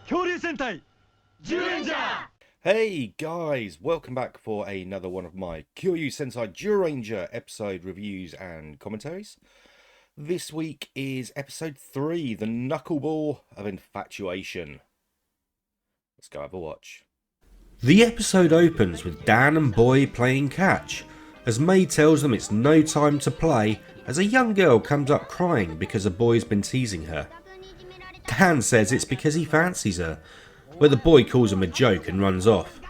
恐竜戦隊 Zyuranger! Hey guys, welcome back for another one of my Kyoyu Sentai Zyuranger episode reviews and commentaries. This week is episode 3, the Knuckleball of Infatuation. Let's go have a watch. The episode opens with Dan and Boy playing catch, as May tells them it's no time to play as a young girl comes up crying because a boy's been teasing her. Dan says it's because he fancies her, but the boy calls him a joke and runs off.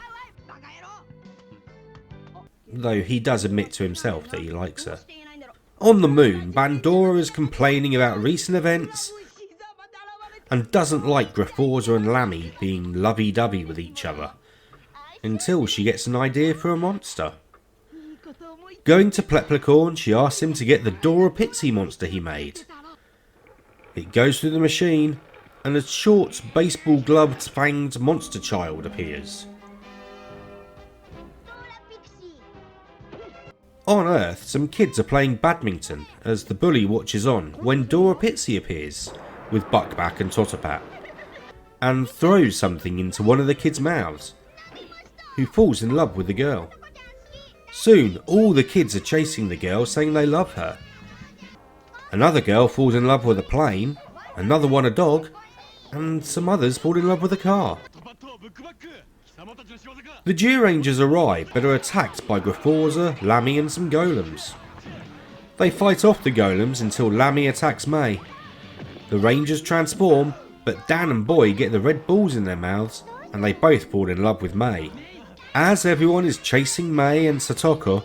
Though he does admit to himself that he likes her. On the moon, Bandora is complaining about recent events and doesn't like Grafforza and Lammy being lovey-dovey with each other, until she gets an idea for a monster. Going to Pleplecorn, she asks him to get the DoraPixie monster he made. It goes through the machine, and a short, baseball-gloved, fanged monster child appears. On Earth, some kids are playing badminton as the bully watches on when DoraPixie appears with Buckback and Totterpat and throws something into one of the kids' mouths, who falls in love with the girl. Soon, all the kids are chasing the girl, saying they love her. Another girl falls in love with a plane, another one a dog, and some others fall in love with a car. The Zyurangers arrive but are attacked by Grafforza, Lammy and some golems. They fight off the golems until Lammy attacks May. The Rangers transform, but Dan and Boy get the red balls in their mouths and they both fall in love with May. As everyone is chasing May and Satoko,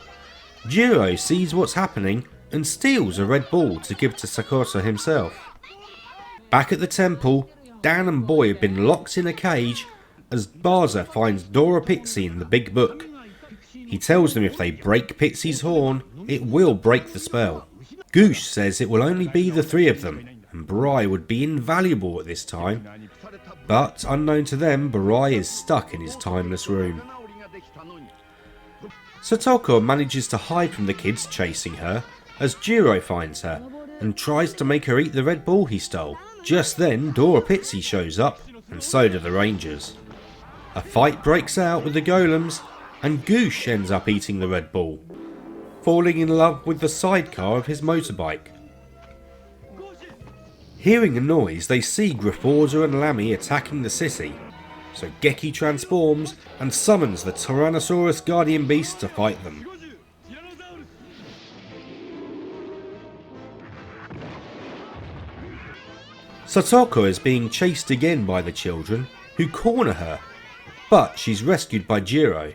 Jiro sees what's happening and steals a red ball to give to Sakota himself. Back at the temple, Dan and Boy have been locked in a cage as Barza finds DoraPixie in the big book. He tells them if they break Pixie's horn, it will break the spell. Goosh says it will only be the three of them, and Barai would be invaluable at this time. But unknown to them, Barai is stuck in his timeless room. Satoko manages to hide from the kids chasing her as Jiro finds her and tries to make her eat the red ball he stole. Just then, DoraPixie shows up, and so do the Rangers. A fight breaks out with the golems, and Goosh ends up eating the red ball, falling in love with the sidecar of his motorbike. Hearing a noise, they see Grafforza and Lammy attacking the city, so Geki transforms and summons the Tyrannosaurus Guardian Beast to fight them. Satoko is being chased again by the children, who corner her, but she's rescued by Jiro.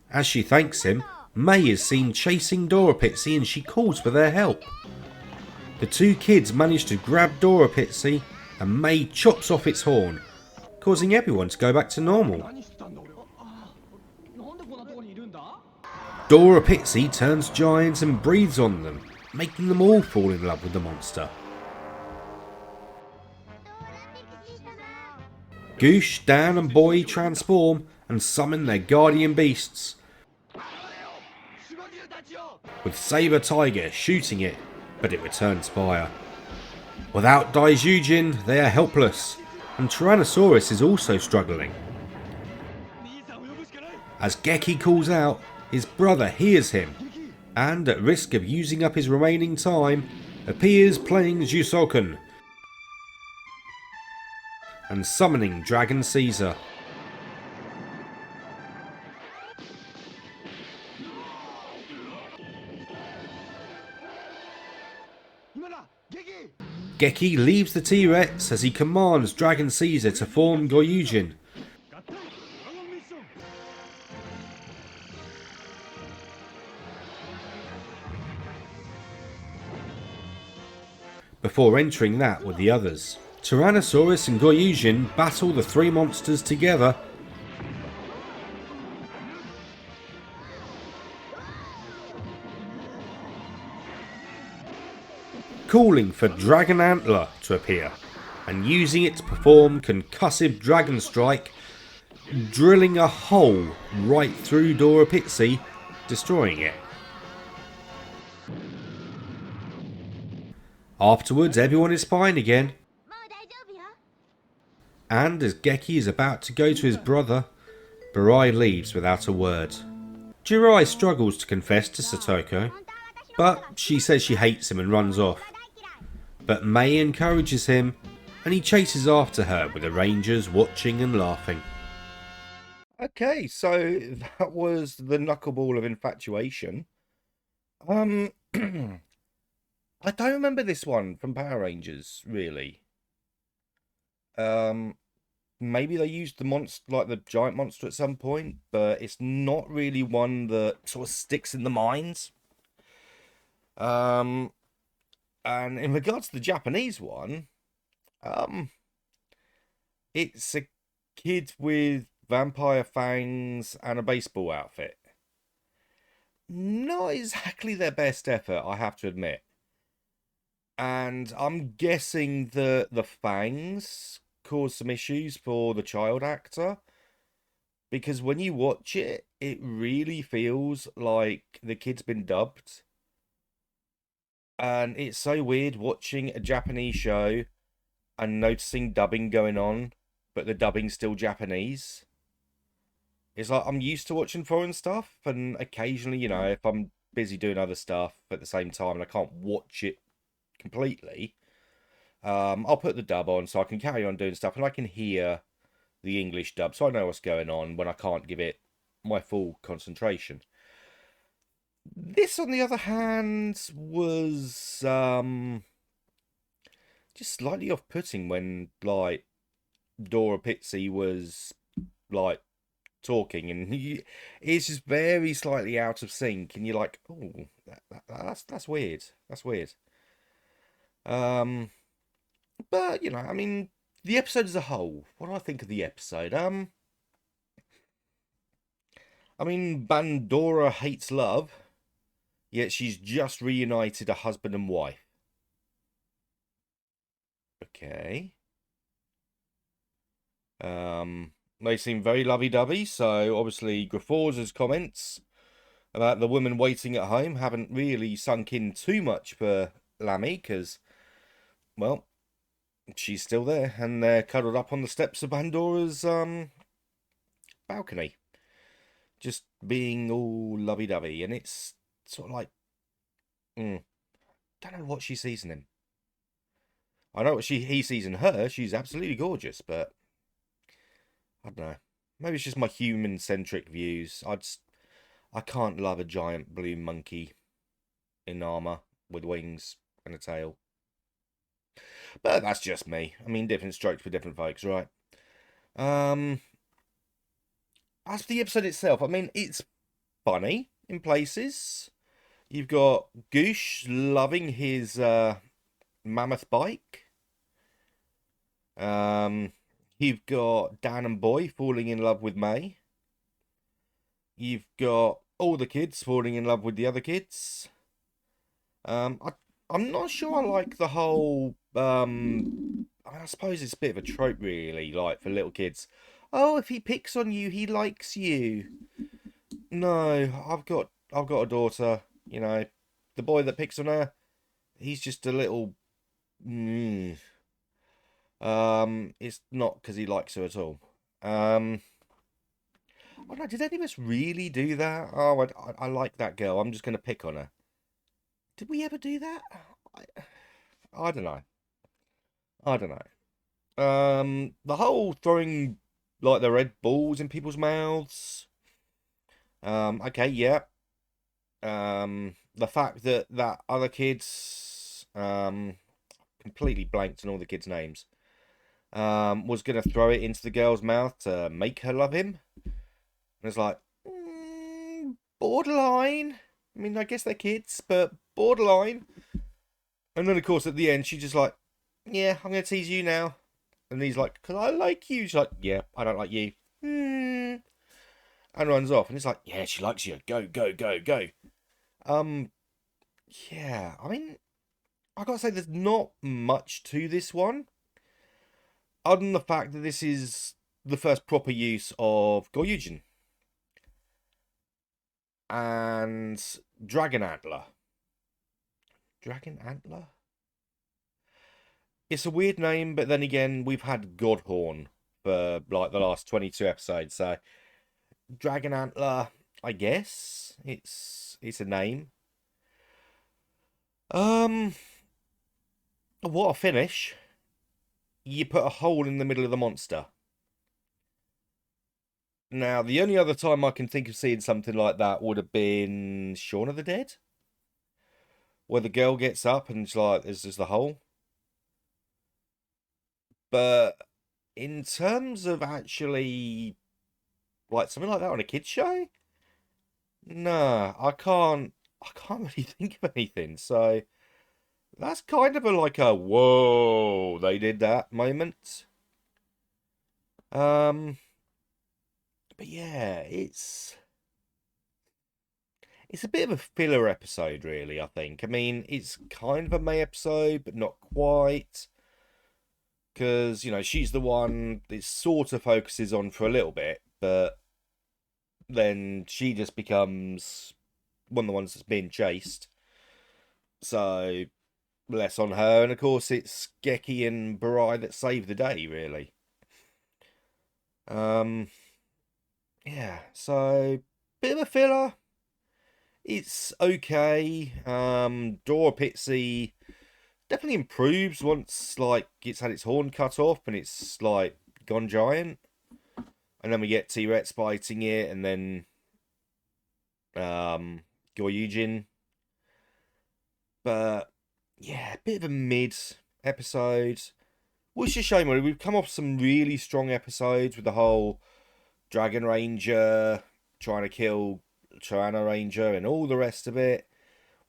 As she thanks him, May is seen chasing DoraPixie and she calls for their help. The two kids manage to grab DoraPixie and May chops off its horn, causing everyone to go back to normal. DoraPixie turns giant and breathes on them, making them all fall in love with the monster. Goosh, Dan and Boy transform and summon their guardian beasts, with Saber Tiger shooting it, but it returns fire. Without Daijujin, they are helpless, and Tyrannosaurus is also struggling. As Geki calls out, his brother hears him, and at risk of using up his remaining time, appears playing Jusoken and summoning Dragon Caesar. Geki leaves the T-Rex as he commands Dragon Caesar to form Goyujin. Before entering that with the others, Tyrannosaurus and Goyujin battle the three monsters together, calling for Dragon Antler to appear and using it to perform concussive Dragon Strike, drilling a hole right through DoraPixie, destroying it. Afterwards, everyone is fine again. And as Geki is about to go to his brother, Barai leaves without a word. Jirai struggles to confess to Satoko, but she says she hates him and runs off. But Mei encourages him, and he chases after her with the Rangers watching and laughing. Okay, so that was the Knuckleball of Infatuation. I don't remember this one from Power Rangers, really. Maybe they used the monster, like the giant monster at some point, but it's not really one that sort of sticks in the minds. And in regards to the Japanese one, it's a kid with vampire fangs and a baseball outfit. Not exactly their best effort, I have to admit. And I'm guessing that the fangs caused some issues for the child actor. Because when you watch it, it really feels like the kid's been dubbed. And it's so weird watching a Japanese show and noticing dubbing going on, but the dubbing's still Japanese. It's like I'm used to watching foreign stuff, and occasionally, you know, if I'm busy doing other stuff at the same time and I can't watch it completely, I'll put the dub on so I can carry on doing stuff and I can hear the English dub so I know what's going on when I can't give it my full concentration. This, on the other hand, was just slightly off-putting when, like, DoraPixie was, like, talking, and it's just very slightly out of sync, and you're like, oh, that's weird. That's weird. But, you know, I mean, the episode as a whole, what do I think of the episode? I mean, Bandora hates love, yet she's just reunited a husband and wife. Okay. They seem very lovey-dovey, so obviously Grafforza's comments about the woman waiting at home haven't really sunk in too much for Lammy, because, well, she's still there, and they're cuddled up on the steps of Pandora's balcony, just being all lovey-dovey, and it's sort of like, don't know what she sees in him. I know what he sees in her. She's absolutely gorgeous, but I don't know. Maybe it's just my human-centric views. I can't love a giant blue monkey in armor with wings and a tail. But that's just me. I mean, different strokes for different folks, right? As for the episode itself, I mean, it's funny in places. You've got Goosh loving his mammoth bike. You've got Dan and Boy falling in love with May. You've got all the kids falling in love with the other kids. I'm not sure I like the whole. I suppose it's a bit of a trope, really, like for little kids. Oh, if he picks on you, he likes you. No, I've got a daughter. You know, the boy that picks on her, he's just a little. It's not because he likes her at all. Oh no, did any of us really do that? Oh, I like that girl. I'm just going to pick on her. Did we ever do that? I don't know. I don't know. The whole throwing like the red balls in people's mouths. Okay, yeah. The fact that that other kids, completely blanked on all the kids' names, was going to throw it into the girl's mouth to make her love him. And it's like, borderline. I mean, I guess they're kids, but borderline. And then, of course, at the end, she's just like, yeah, I'm going to tease you now. And he's like, because I like you. She's like, yeah, I don't like you. And runs off. And it's like, yeah, she likes you. Go, go, go, go. Yeah, I mean, I gotta say, there's not much to this one. Other than the fact that this is the first proper use of Goryujin. And Dragon Antler. Dragon Antler? It's a weird name, but then again, we've had Godhorn for like the last 22 episodes, so Dragon Antler, I guess it's a name. What a finish! You put a hole in the middle of the monster. Now, the only other time I can think of seeing something like that would have been Shaun of the Dead, where the girl gets up and it's like there's just the hole. But in terms of actually like something like that on a kids show, nah, I can't really think of anything. So that's kind of a like a whoa, they did that moment. Um, but yeah, it's a bit of a filler episode, really, I think. I mean, it's kind of a May episode, but not quite. Because, you know, she's the one it sort of focuses on for a little bit, but then she just becomes one of the ones that's being chased. So, less on her. And of course, it's Geki and Barai that save the day, really. Um, yeah, so, bit of a filler. It's okay. DoraPixie definitely improves once like it's had its horn cut off and it's like gone giant. And then we get T-Rex fighting it, and then Goryujin. But yeah, a bit of a mid episode. Which is a shame, really. We've come off some really strong episodes with the whole Dragon Ranger trying to kill Tyranno Ranger and all the rest of it.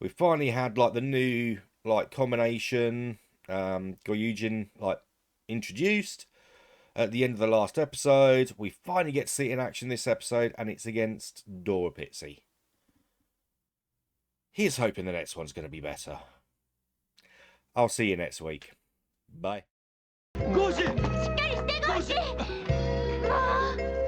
We've finally had like the new like combination Goryujin like introduced at the end of the last episode. We finally get to see it in action this episode, and it's against DoraPixie. Here's hoping the next one's going to be better. I'll see you next week. Bye. ゴーシしっかりしてゴーシもう